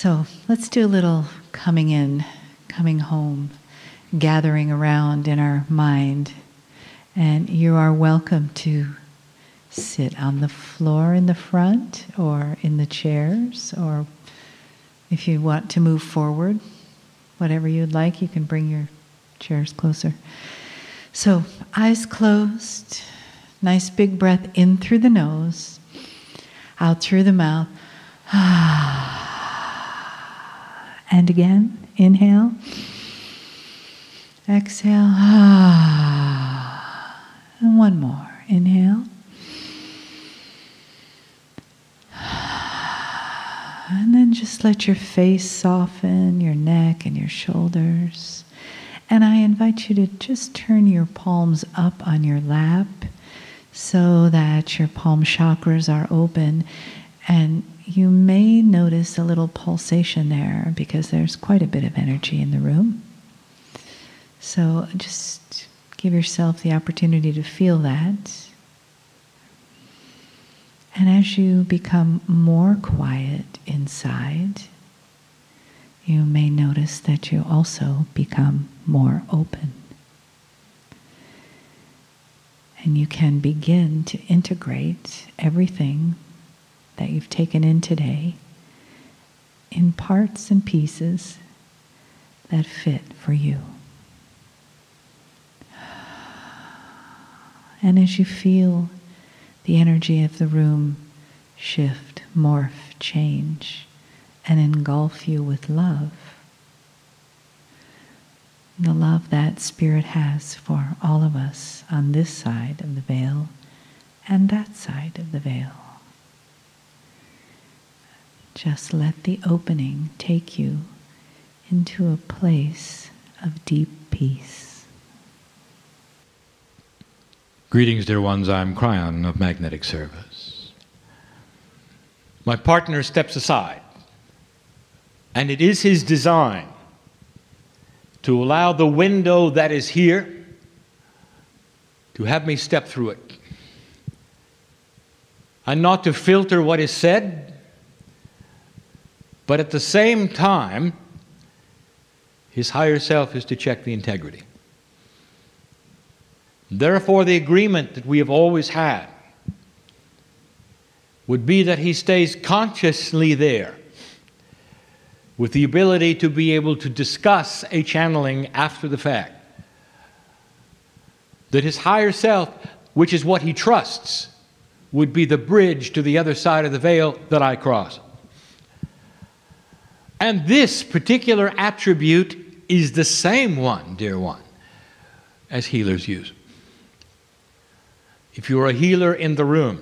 So let's do a little coming in, coming home, gathering around in our mind. And you are welcome to sit on the floor in the front or in the chairs, or if you want to move forward, whatever you'd like, you can bring your chairs closer. So eyes closed, nice big breath in through the nose, out through the mouth. And again, inhale, exhale, and one more, inhale. And then just let your face soften, your neck and your shoulders. And I invite you to just turn your palms up on your lap so that your palm chakras are open. And you may notice a little pulsation there because there's quite a bit of energy in the room. So just give yourself the opportunity to feel that. And as you become more quiet inside, you may notice that you also become more open. And you can begin to integrate everything that you've taken in today in parts and pieces that fit for you. And as you feel the energy of the room shift, morph, change, and engulf you with love, the love that Spirit has for all of us on this side of the veil and that side of the veil. Just let the opening take you into a place of deep peace. Greetings, dear ones. I'm Kryon of Magnetic Service. My partner steps aside, and it is his design to allow the window that is here to have me step through it, and not to filter what is said, but at the same time, his higher self is to check the integrity. Therefore, the agreement that we have always had would be that he stays consciously there, with the ability to be able to discuss a channeling after the fact. That his higher self, which is what he trusts, would be the bridge to the other side of the veil that I cross. And this particular attribute is the same one, dear one, as healers use. If you're a healer in the room,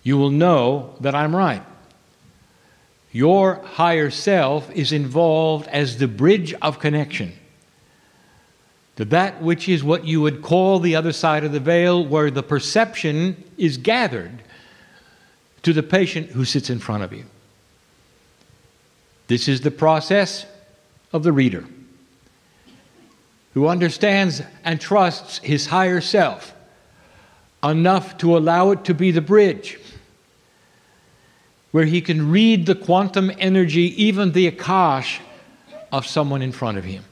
you will know that I'm right. Your higher self is involved as the bridge of connection to that which is what you would call the other side of the veil, where the perception is gathered to the patient who sits in front of you. This is the process of the reader, who understands and trusts his higher self enough to allow it to be the bridge, where he can read the quantum energy, even the Akash, of someone in front of him.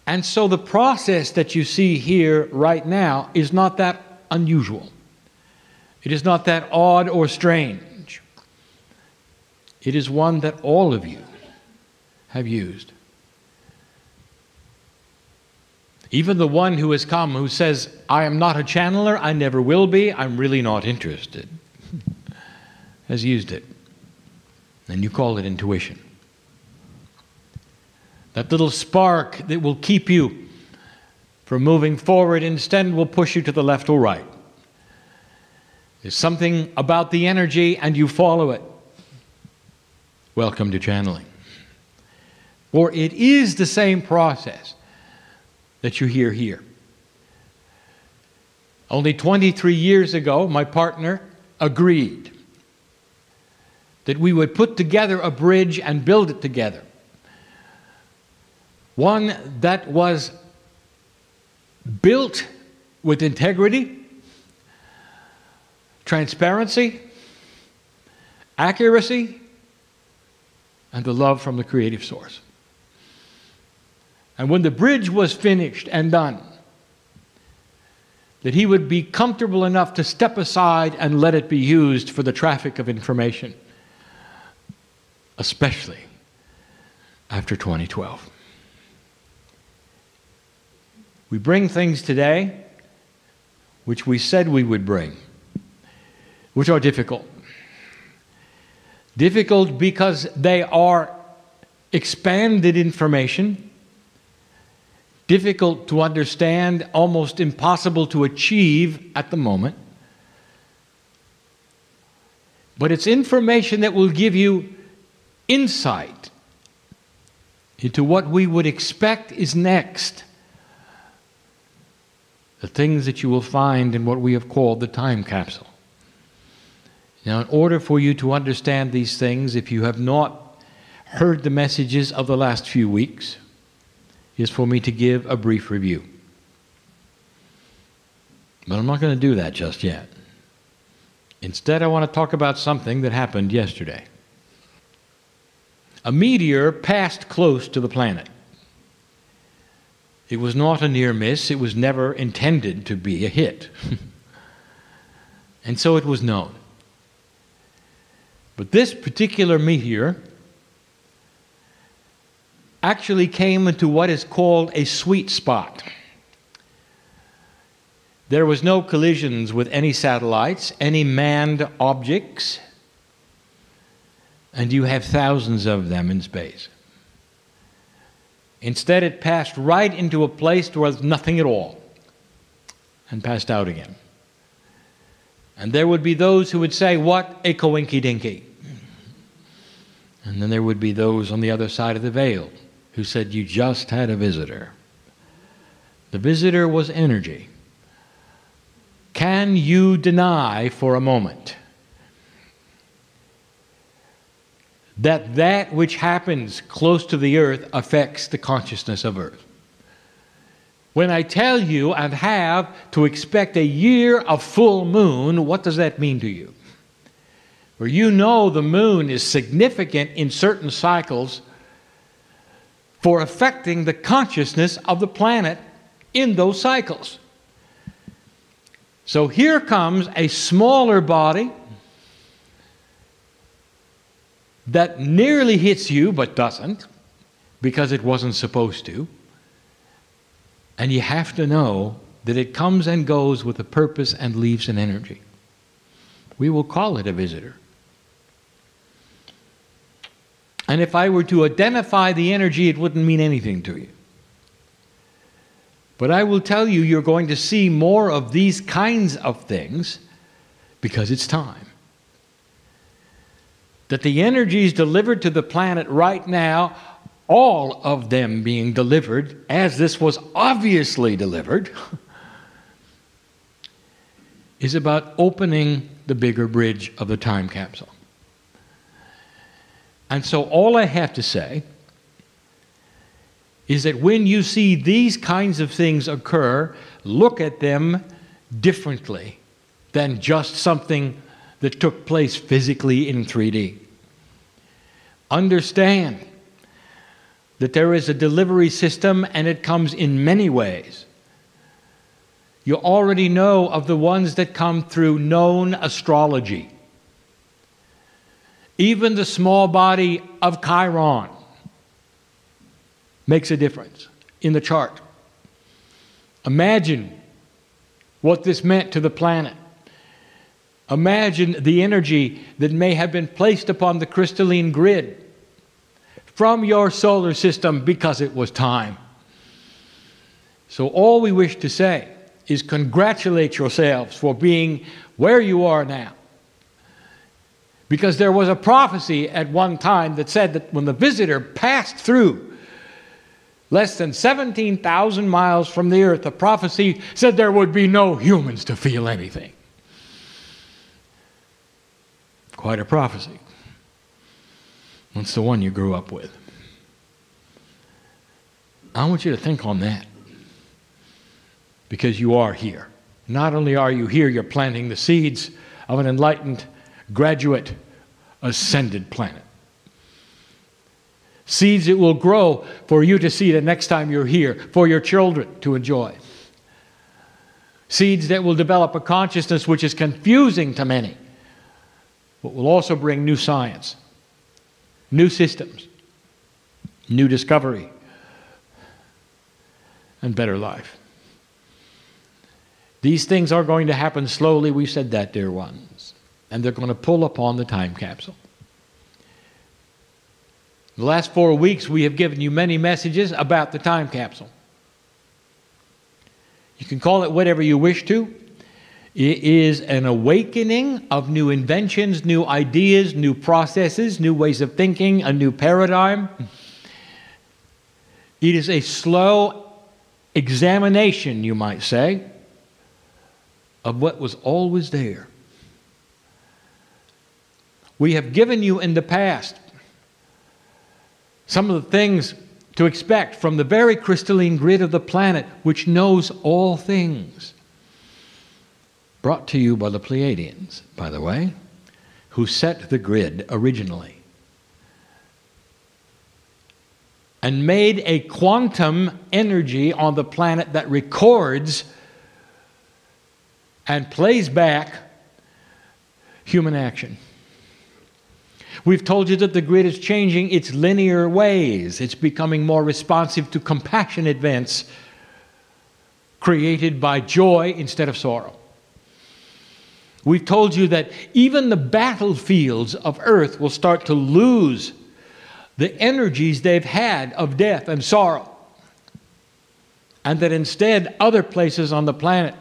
And so the process that you see here right now is not that unusual. It is not that odd or strange. It is one that all of you have used. Even the one who has come who says, I am not a channeler, I never will be, I'm really not interested, has used it. And you call it intuition. That little spark that will keep you from moving forward instead will push you to the left or right. There's something about the energy and you follow it. Welcome to channeling. For it is the same process that you hear here. Only 23 years ago, my partner agreed that we would put together a bridge and build it together. One that was built with integrity, transparency, accuracy, and the love from the creative source. And when the bridge was finished and done, that he would be comfortable enough to step aside and let it be used for the traffic of information, especially after 2012. We bring things today which we said we would bring, which are difficult. Difficult because they are expanded information, difficult to understand, almost impossible to achieve at the moment. But it's information that will give you insight into what we would expect is next. The things that you will find in what we have called the time capsule. Now, in order for you to understand these things, if you have not heard the messages of the last few weeks, is for me to give a brief review. But I'm not going to do that just yet. Instead, I want to talk about something that happened yesterday. A meteor passed close to the planet. It was not a near miss. It was never intended to be a hit. And so it was known. But this particular meteor actually came into what is called a sweet spot. There was no collisions with any satellites, any manned objects, and you have thousands of them in space. Instead, it passed right into a place where there was nothing at all and passed out again. And there would be those who would say, "What a coinky-dinky." And then there would be those on the other side of the veil who said, "You just had a visitor." The visitor was energy. Can you deny for a moment that that which happens close to the earth affects the consciousness of earth? When I tell you and have to expect a year of full moon, what does that mean to you? Where you know the moon is significant in certain cycles for affecting the consciousness of the planet in those cycles. So here comes a smaller body that nearly hits you but doesn't, because it wasn't supposed to. And you have to know that it comes and goes with a purpose and leaves an energy. We will call it a visitor. And if I were to identify the energy, it wouldn't mean anything to you. But I will tell you, you're going to see more of these kinds of things because it's time. That the energies delivered to the planet right now, all of them being delivered, as this was obviously delivered, is about opening the bigger bridge of the time capsule. And so all I have to say is that when you see these kinds of things occur, look at them differently than just something that took place physically in 3D. Understand that there is a delivery system and it comes in many ways. You already know of the ones that come through known astrology. Even the small body of Kryon makes a difference in the chart. Imagine what this meant to the planet. Imagine the energy that may have been placed upon the crystalline grid from your solar system because it was time. So all we wish to say is congratulate yourselves for being where you are now. Because there was a prophecy at one time that said that when the visitor passed through less than 17,000 miles from the earth, the prophecy said there would be no humans to feel anything. Quite a prophecy. What's the one you grew up with? I want you to think on that. Because you are here. Not only are you here, you're planting the seeds of an enlightened graduate ascended planet. Seeds that will grow for you to see the next time you're here, for your children to enjoy. Seeds that will develop a consciousness which is confusing to many, but will also bring new science, new systems, new discovery, and better life. These things are going to happen slowly, we said that, dear ones, and they're going to pull upon the time capsule. The last 4 weeks we have given you many messages about the time capsule. You can call it whatever you wish to. It is an awakening of new inventions, new ideas, new processes, new ways of thinking, a new paradigm. It is a slow examination, you might say, of what was always there. We have given you in the past some of the things to expect from the very crystalline grid of the planet, which knows all things. Brought to you by the Pleiadians, by the way, who set the grid originally. And made a quantum energy on the planet that records and plays back human action. We've told you that the grid is changing its linear ways. It's becoming more responsive to compassion events created by joy instead of sorrow. We've told you that even the battlefields of Earth will start to lose the energies they've had of death and sorrow, and that instead other places on the planet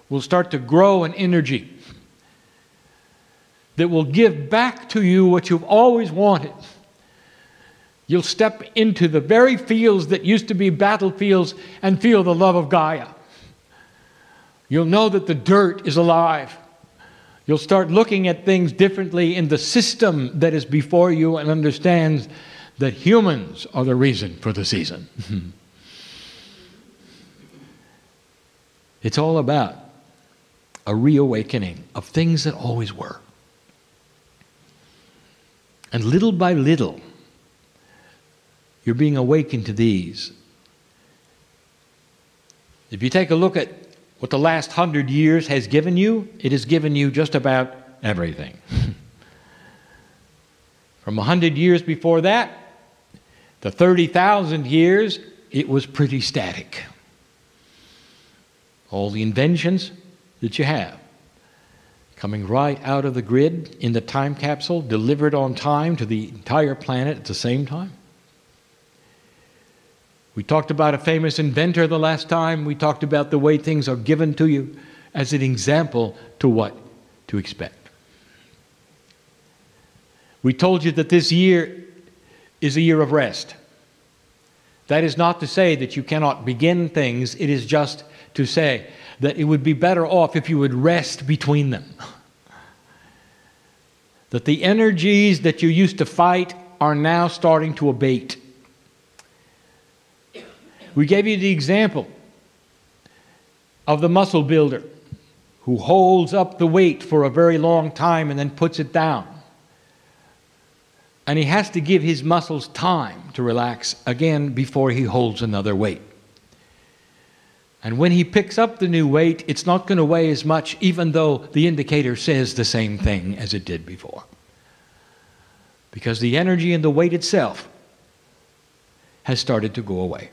will start to grow in energy that will give back to you what you've always wanted. You'll step into the very fields that used to be battlefields and feel the love of Gaia. You'll know that the dirt is alive. You'll start looking at things differently in the system that is before you and understand that humans are the reason for the season. It's all about a reawakening of things that always were. And little by little, you're being awakened to these. If you take a look at what the last 100 years has given you, it has given you just about everything. From 100 years before that, to 30,000 years, it was pretty static. All the inventions that you have, coming right out of the grid in the time capsule, delivered on time to the entire planet at the same time. We talked about a famous inventor the last time. We talked about the way things are given to you as an example to what to expect. We told you that this year is a year of rest. That is not to say that you cannot begin things. It is just to say that it would be better off if you would rest between them. That the energies that you used to fight are now starting to abate. We gave you the example of the muscle builder who holds up the weight for a very long time and then puts it down. And he has to give his muscles time to relax again before he holds another weight. And when he picks up the new weight, it's not going to weigh as much, even though the indicator says the same thing as it did before. Because the energy in the weight itself has started to go away.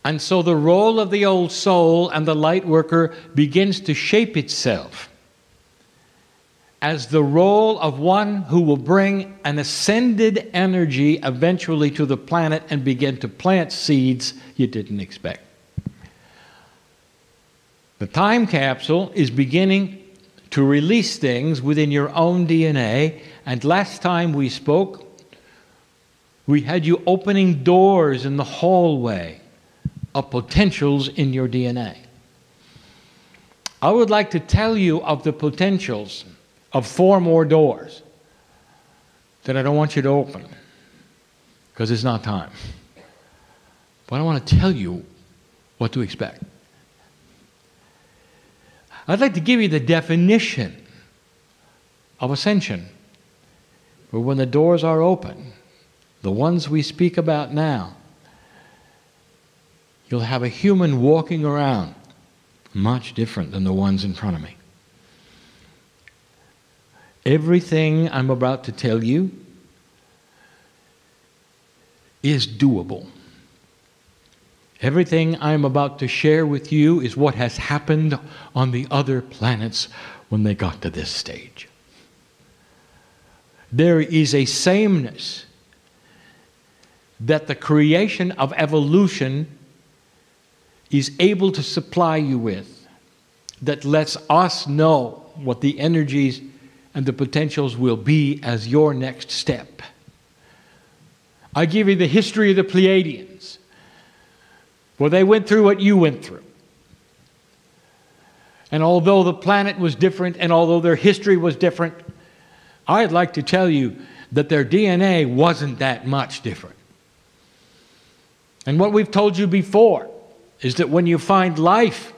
And so the role of the old soul and the light worker begins to shape itself as the role of one who will bring an ascended energy eventually to the planet and begin to plant seeds you didn't expect. The time capsule is beginning to release things within your own DNA, and last time we spoke, we had you opening doors in the hallway of potentials in your DNA. I would like to tell you of the potentials of 4 more doors that I don't want you to open because it's not time. But I want to tell you what to expect. I'd like to give you the definition of ascension. But when the doors are open, the ones we speak about now, you'll have a human walking around much different than the ones in front of me. Everything I'm about to tell you is doable. Everything I'm about to share with you is what has happened on the other planets when they got to this stage. There is a sameness that the creation of evolution is able to supply you with, that lets us know what the energies and the potentials will be as your next step. I give you the history of the Pleiadians, where they went through what you went through. And although the planet was different, and although their history was different, I'd like to tell you that their DNA wasn't that much different. And what we've told you before is that when you find life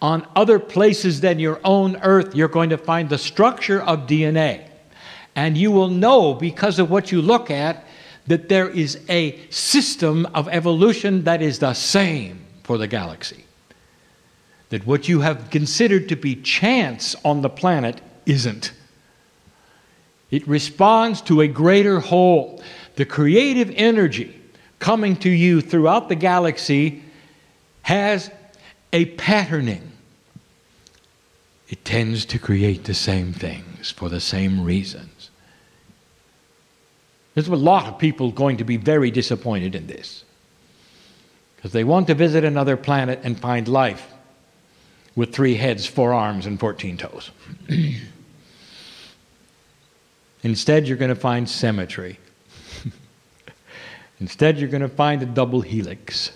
on other places than your own Earth, you're going to find the structure of DNA. And you will know, because of what you look at, that there is a system of evolution that is the same for the galaxy. That what you have considered to be chance on the planet isn't. It responds to a greater whole. The creative energy coming to you throughout the galaxy has a patterning. It tends to create the same things for the same reasons. There's a lot of people going to be very disappointed in this, because they want to visit another planet and find life with 3 heads, 4 arms, and 14 toes. Instead, you're going to find symmetry. Instead, you're going to find a double helix.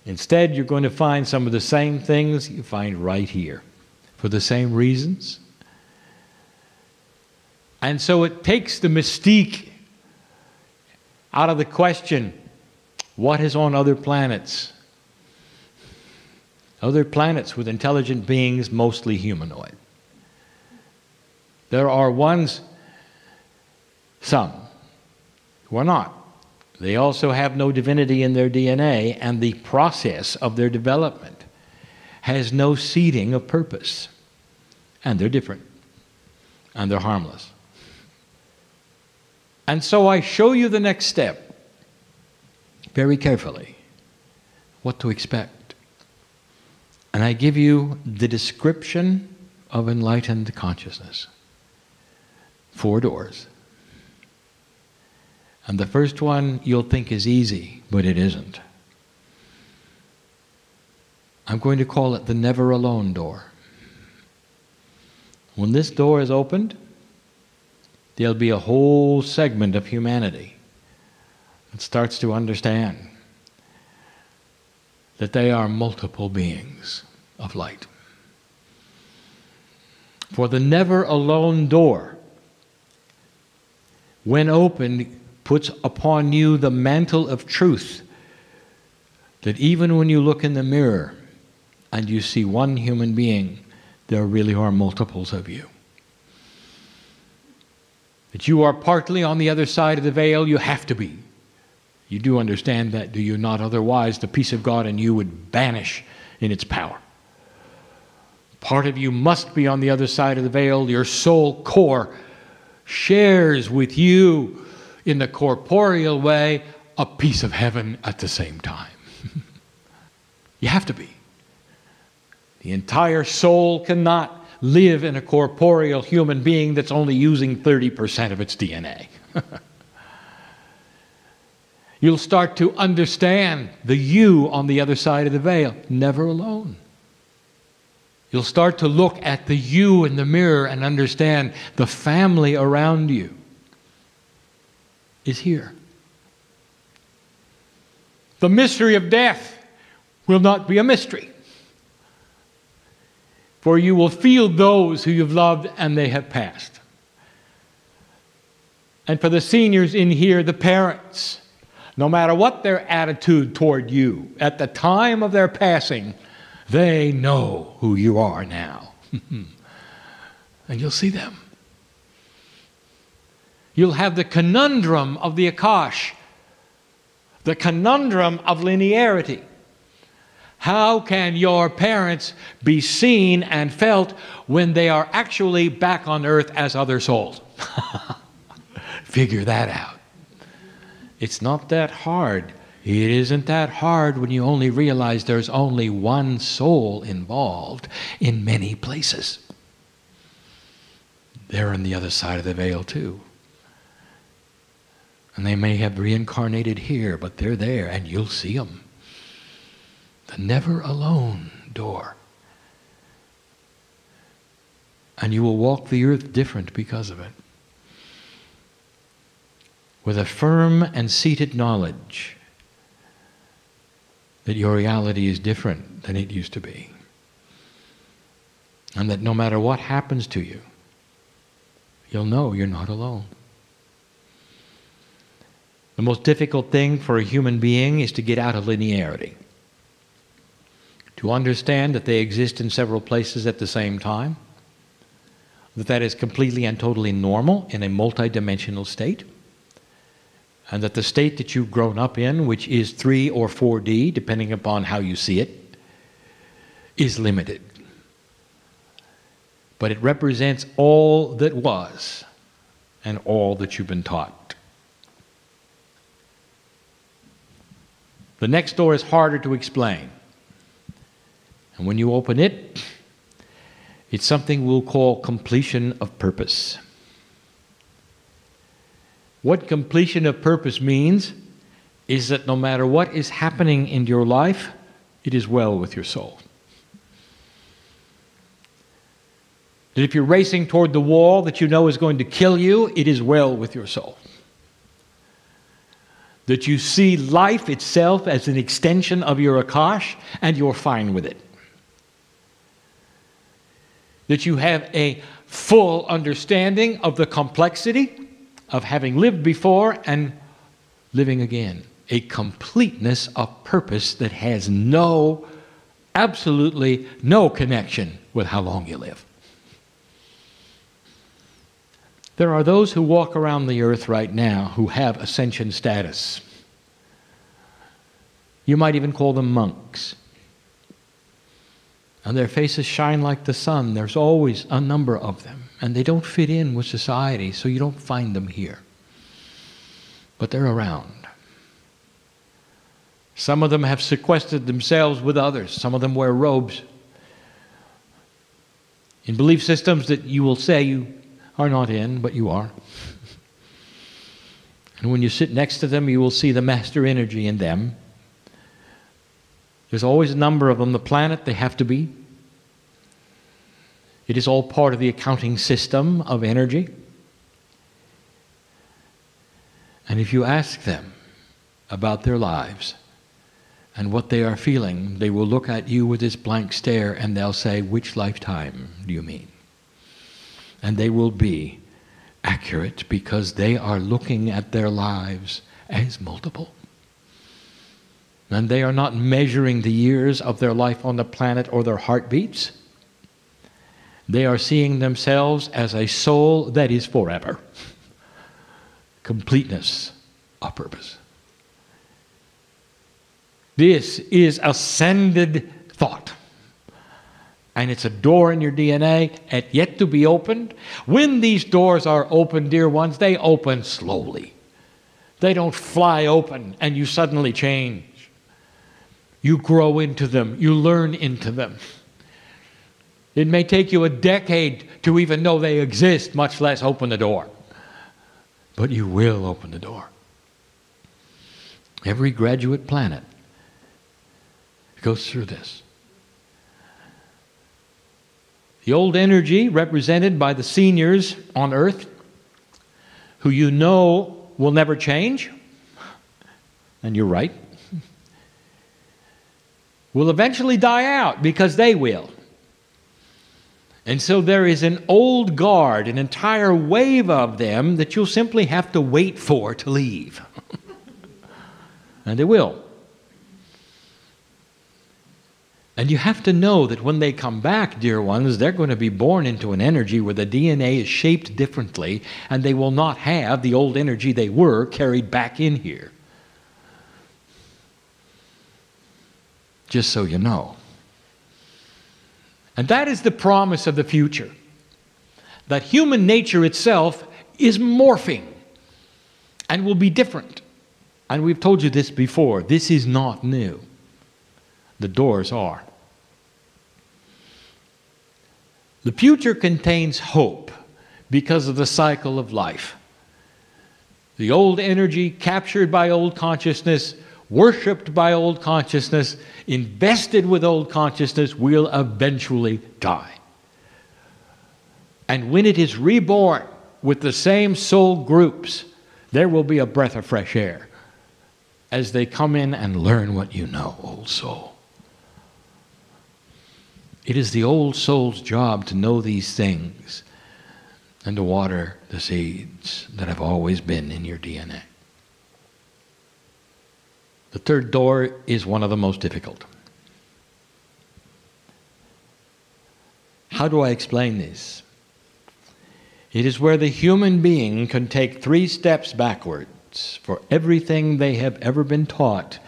Instead, you're going to find some of the same things you find right here, for the same reasons. And so it takes the mystique out of the question, what is on other planets? Other planets with intelligent beings, mostly humanoid. There are ones, some, who are not. They also have no divinity in their DNA, and the process of their development has no seeding of purpose. And they're different. And they're harmless. And so I show you the next step, very carefully, what to expect. And I give you the description of enlightened consciousness. 4 doors. And the first one you'll think is easy, but it isn't. I'm going to call it the never alone door. When this door is opened, there'll be a whole segment of humanity that starts to understand that they are multiple beings of light. For the never alone door, when opened, puts upon you the mantle of truth, that even when you look in the mirror and you see one human being, there really are multiples of you. That you are partly on the other side of the veil, you have to be. You do understand that, do you not? Otherwise, the peace of God in you would vanish in its power. Part of you must be on the other side of the veil. Your soul core shares with you in the corporeal way a piece of heaven at the same time. You have to be. The entire soul cannot live in a corporeal human being that's only using 30% of its DNA. You'll start to understand the you on the other side of the veil, never alone. You'll start to look at the you in the mirror and understand the family around you is here. The mystery of death will not be a mystery. For you will feel those who you've loved and they have passed. And for the seniors in here, the parents, no matter what their attitude toward you, at the time of their passing, they know who you are now. and you'll see them. You'll have the conundrum of the Akash, the conundrum of linearity. How can your parents be seen and felt when they are actually back on earth as other souls? Figure that out. It's not that hard. It isn't that hard when you only realize there's only one soul involved in many places. They're on the other side of the veil too. And they may have reincarnated here, but they're there and you'll see them. The never alone door. And you will walk the earth different because of it. With a firm and seated knowledge that your reality is different than it used to be. And that no matter what happens to you, you'll know you're not alone. The most difficult thing for a human being is to get out of linearity. To understand that they exist in several places at the same time, that is completely and totally normal in a multidimensional state, and that the state that you've grown up in, which is 3 or 4D, depending upon how you see it, is limited. But it represents all that was and all that you've been taught. The next door is harder to explain. And when you open it, it's something we'll call completion of purpose. What completion of purpose means is that no matter what is happening in your life, it is well with your soul. That if you're racing toward the wall that you know is going to kill you, it is well with your soul. That you see life itself as an extension of your Akash, and you're fine with it. That you have a full understanding of the complexity of having lived before and living again. A completeness of purpose that has absolutely no connection with how long you live. There are those who walk around the earth right now who have ascension status. You might even call them monks. And their faces shine like the sun. There's always a number of them. And they don't fit in with society, so you don't find them here. But they're around. Some of them have sequestered themselves with others. Some of them wear robes. In belief systems that you will say you are not in, but you are. And when you sit next to them, you will see the master energy in them. There's always a number of them. The planet, they have to be. It is all part of the accounting system of energy. And if you ask them about their lives and what they are feeling, they will look at you with this blank stare and they'll say, "Which lifetime do you mean?" And they will be accurate because they are looking at their lives as multiple. And they are not measuring the years of their life on the planet or their heartbeats. They are seeing themselves as a soul that is forever. Completeness of purpose. This is ascended thought. And it's a door in your DNA yet to be opened. When these doors are open, dear ones, they open slowly. They don't fly open and you suddenly change. You grow into them. You learn into them. It may take you a decade to even know they exist, much less open the door. But you will open the door. Every graduate planet goes through this. The old energy represented by the seniors on Earth, who you know will never change, and you're right, will eventually die out because they will. And so there is an old guard, an entire wave of them that you'll simply have to wait for to leave. And they will. And you have to know that when they come back, dear ones, they're going to be born into an energy where the DNA is shaped differently, and they will not have the old energy they were carried back in here. Just so you know. And that is the promise of the future. That human nature itself is morphing and will be different. And we've told you this before. This is not new. The doors are. The future contains hope because of the cycle of life. The old energy captured by old consciousness, worshipped by old consciousness, invested with old consciousness, will eventually die. And when it is reborn with the same soul groups, there will be a breath of fresh air as they come in and learn what you know, old soul. It is the old soul's job to know these things and to water the seeds that have always been in your DNA. The third door is one of the most difficult. How do I explain this? It is where the human being can take 3 steps backwards for everything they have ever been taught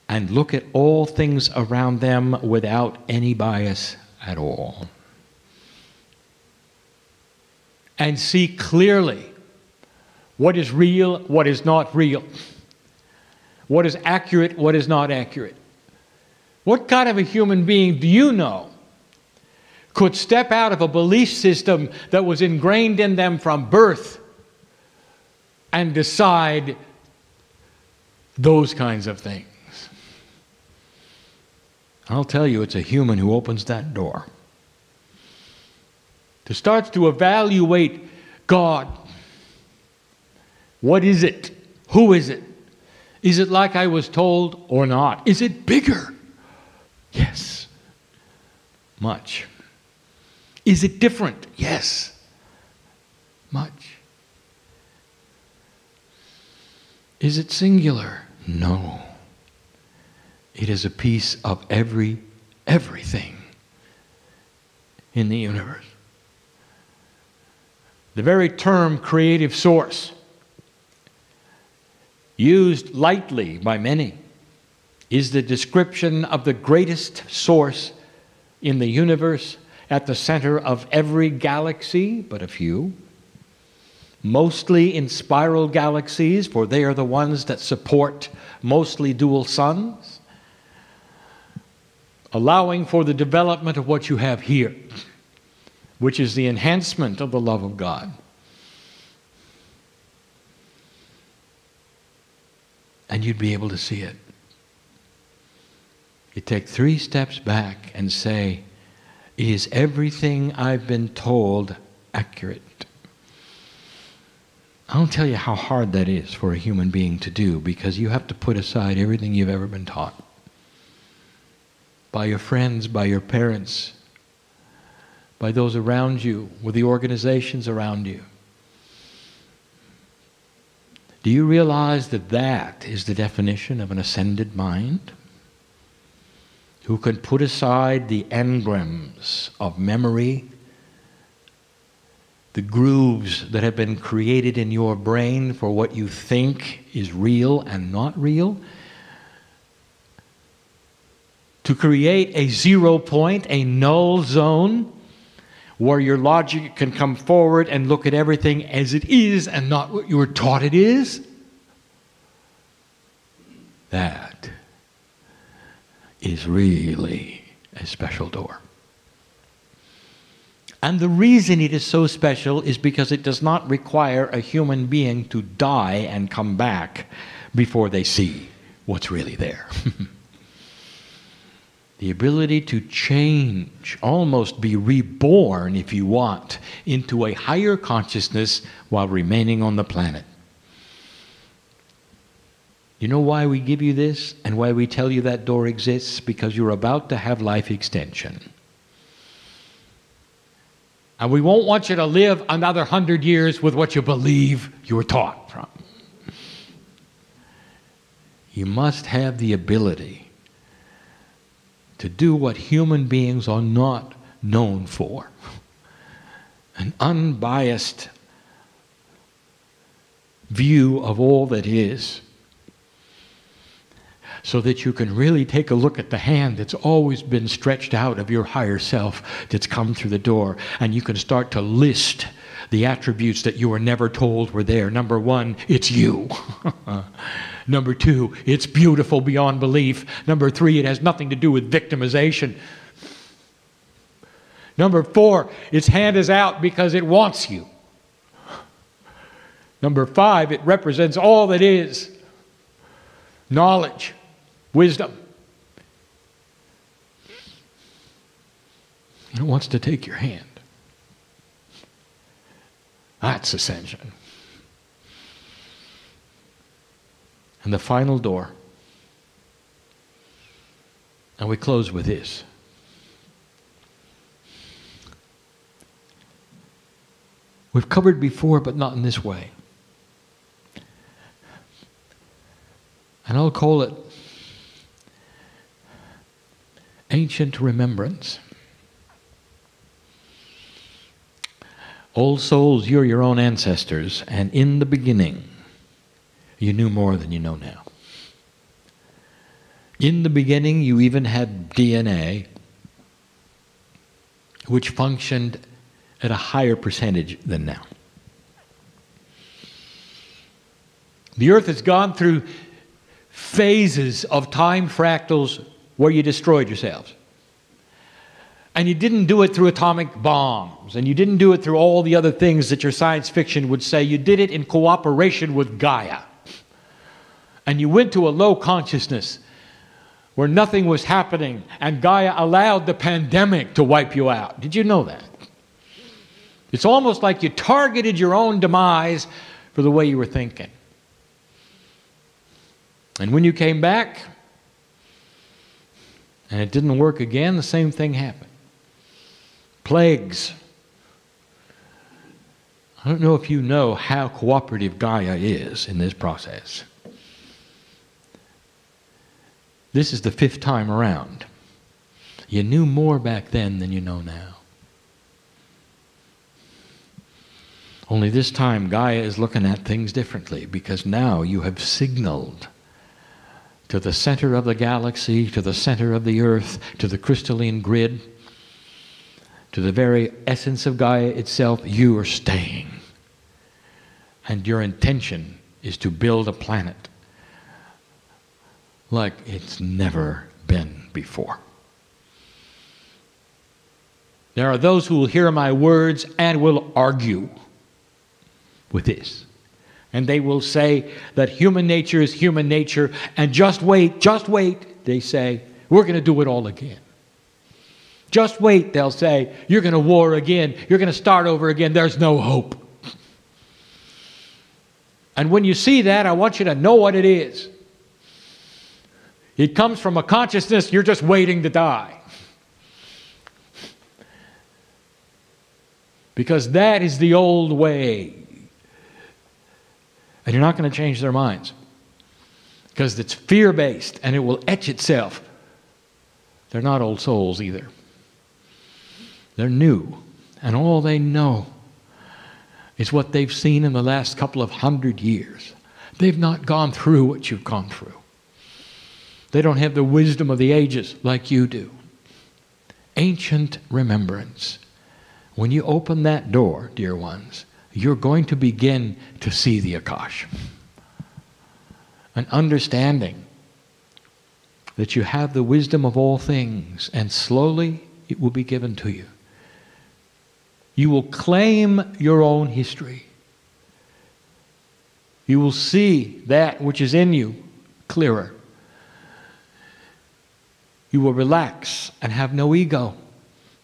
and look at all things around them without any bias at all. And see clearly what is real, what is not real. What is accurate, what is not accurate. What kind of a human being do you know could step out of a belief system that was ingrained in them from birth and decide those kinds of things? I'll tell you, it's a human who opens that door. To start to evaluate God. What is it? Who is it? Is it like I was told or not? Is it bigger? Yes. Much. Is it different? Yes. Much. Is it singular? No. It is a piece of everything in the universe. The very term creative source, used lightly by many, is the description of the greatest source in the universe at the center of every galaxy, but a few. Mostly in spiral galaxies, for they are the ones that support mostly dual suns, allowing for the development of what you have here, which is the enhancement of the love of God. And you'd be able to see it. You take 3 steps back and say, is everything I've been told accurate? I don't tell you how hard that is for a human being to do, because you have to put aside everything you've ever been taught. By your friends, by your parents, by those around you, with the organizations around you. Do you realize that that is the definition of an ascended mind? Who can put aside the engrams of memory, the grooves that have been created in your brain for what you think is real and not real, to create a 0 point, a null zone, where your logic can come forward and look at everything as it is and not what you were taught it is? That is really a special door. And the reason it is so special is because it does not require a human being to die and come back before they see what's really there. The ability to change, almost be reborn, if you want, into a higher consciousness while remaining on the planet. You know why we give you this and why we tell you that door exists? Because you're about to have life extension. And we won't want you to live another 100 years with what you believe you were taught from. You must have the ability to do what human beings are not known for. An unbiased view of all that is, so that you can really take a look at the hand that's always been stretched out of your higher self that's come through the door, and you can start to list the attributes that you were never told were there. Number one, it's you. Number two, it's beautiful beyond belief. Number three, it has nothing to do with victimization. Number four, its hand is out because it wants you. Number five, it represents all that is. Knowledge, wisdom. It wants to take your hand. That's ascension. And the final door. And we close with this. We've covered before, but not in this way. And I'll call it ancient remembrance. Old souls, you're your own ancestors, and in the beginning, you knew more than you know now. In the beginning, you even had DNA, which functioned at a higher percentage than now. The earth has gone through phases of time fractals where you destroyed yourselves. And you didn't do it through atomic bombs, and you didn't do it through all the other things that your science fiction would say. You did it in cooperation with Gaia. And you went to a low consciousness where nothing was happening, and Gaia allowed the pandemic to wipe you out. Did you know that? It's almost like you targeted your own demise for the way you were thinking. And when you came back, and it didn't work again, the same thing happened. Plagues. I don't know if you know how cooperative Gaia is in this process. This is the 5th time around. You knew more back then than you know now. Only this time Gaia is looking at things differently, because now you have signaled to the center of the galaxy, to the center of the earth, to the crystalline grid, to the very essence of Gaia itself, you are staying. And your intention is to build a planet like it's never been before. There are those who will hear my words and will argue with this. And they will say that human nature is human nature, and just wait, they say, we're going to do it all again. Just wait, they'll say, you're going to war again, you're going to start over again, there's no hope. And when you see that, I want you to know what it is. It comes from a consciousness you're just waiting to die. Because that is the old way. And you're not going to change their minds. Because it's fear-based and it will etch itself. They're not old souls either. They're new. And all they know is what they've seen in the last couple of 100 years. They've not gone through what you've gone through. They don't have the wisdom of the ages like you do. Ancient remembrance. When you open that door, dear ones, you're going to begin to see the Akash. An understanding that you have the wisdom of all things, and slowly it will be given to you. You will claim your own history. You will see that which is in you clearer. You will relax and have no ego.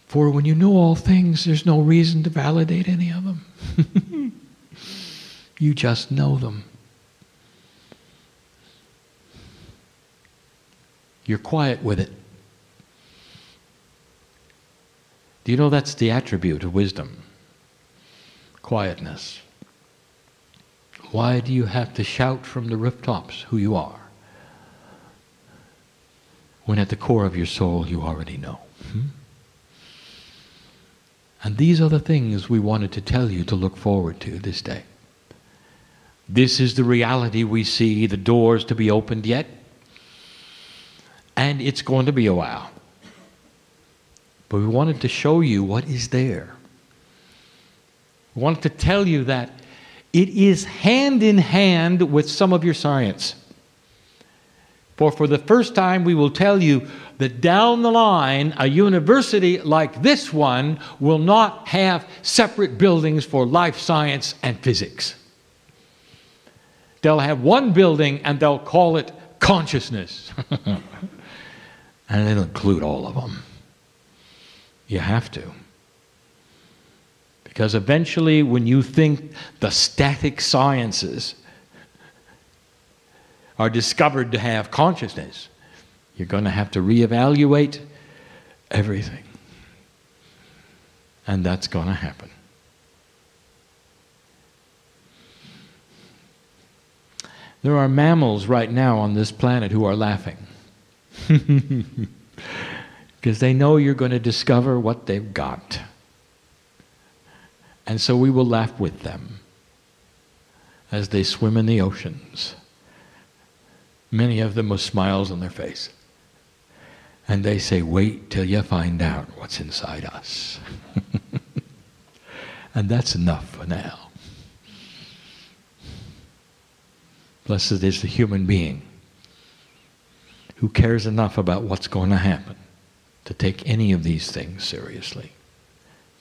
For when you know all things, there's no reason to validate any of them. You just know them. You're quiet with it. Do you know that's the attribute of wisdom? Quietness. Why do you have to shout from the rooftops who you are? when at the core of your soul you already know. And these are the things we wanted to tell you to look forward to this day. This is the reality we see, the doors to be opened yet. And it's going to be a while. But we wanted to show you what is there. We wanted to tell you that it is hand in hand with some of your science. For the first time, we will tell you that down the line, a university like this one will not have separate buildings for life science and physics. They'll have one building and they'll call it consciousness. And it'll include all of them. You have to. Because eventually, when you think the static sciences are discovered to have consciousness, you're going to have to reevaluate everything. And that's going to happen. There are mammals right now on this planet who are laughing. Because they know you're going to discover what they've got. And so we will laugh with them as they swim in the oceans. Many of them with smiles on their face. And they say, wait till you find out what's inside us. And that's enough for now. Blessed is the human being who cares enough about what's going to happen to take any of these things seriously,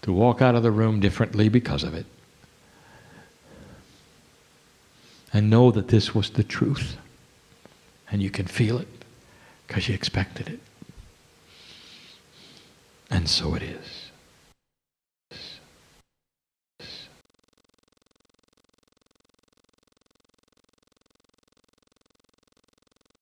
to walk out of the room differently because of it, and know that this was the truth, and you can feel it because you expected it. And so it is.